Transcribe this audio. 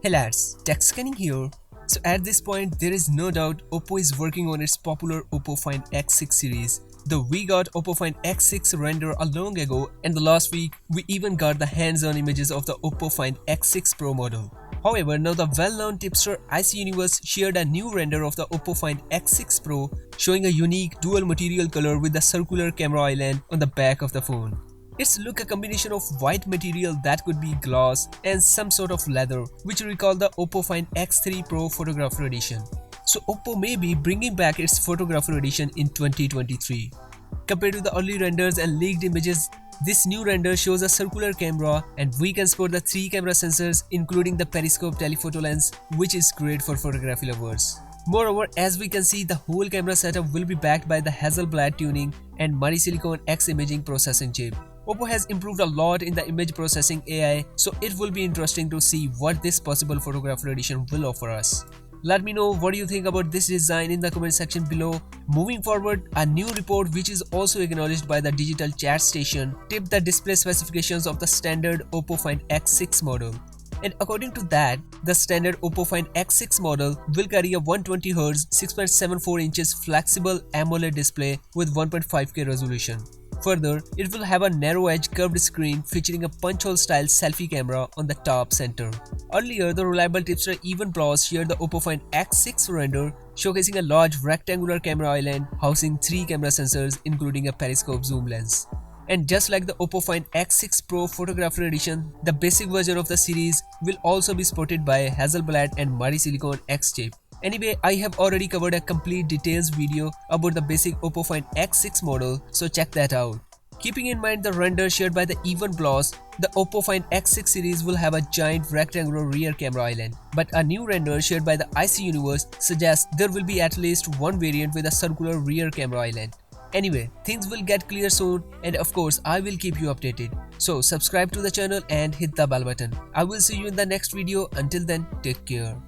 Hey lads, TechScanning here. So at this point, there is no doubt Oppo is working on its popular Oppo Find X6 series. Though we got Oppo Find X6 render a long ago, and the last week we even got the hands-on images of the Oppo Find X6 Pro model. However, now the well-known tipster IC Universe shared a new render of the Oppo Find X6 Pro, showing a unique dual material color with the circular camera island on the back of the phone. It's look a combination of white material that could be glass and some sort of leather, which recall the Oppo Find X3 Pro photographer edition. So Oppo may be bringing back its photographer edition in 2023. Compared to the early renders and leaked images, this new render shows a circular camera and we can spot the 3 camera sensors including the periscope telephoto lens, which is great for photography lovers. Moreover, as we can see, the whole camera setup will be backed by the Hasselblad tuning and Silicon X imaging processing chip. Oppo has improved a lot in the image processing AI, so it will be interesting to see what this possible photographer edition will offer us. Let me know what you think about this design in the comment section below. Moving forward, a new report which is also acknowledged by the digital chat station tipped the display specifications of the standard Oppo Find X6 model. And according to that, the standard Oppo Find X6 model will carry a 120Hz 6.74 inches flexible AMOLED display with 1.5K resolution. Further, it will have a narrow-edge curved screen featuring a punch-hole style selfie camera on the top center. Earlier, the reliable tipster EvenPlus shared the Oppo Find X6 render, showcasing a large rectangular camera island housing 3 camera sensors including a periscope zoom lens. And just like the Oppo Find X6 Pro photographer edition, the basic version of the series will also be supported by Hasselblad and Silicon X chip. Anyway, I have already covered a complete details video about the basic Oppo Find X6 model, so check that out. Keeping in mind the render shared by the EvenPlus, the Oppo Find X6 series will have a giant rectangular rear camera island. But a new render shared by the IC Universe suggests there will be at least one variant with a circular rear camera island. Anyway, things will get clear soon, and of course I will keep you updated. So subscribe to the channel and hit the bell button. I will see you in the next video. Until then, take care.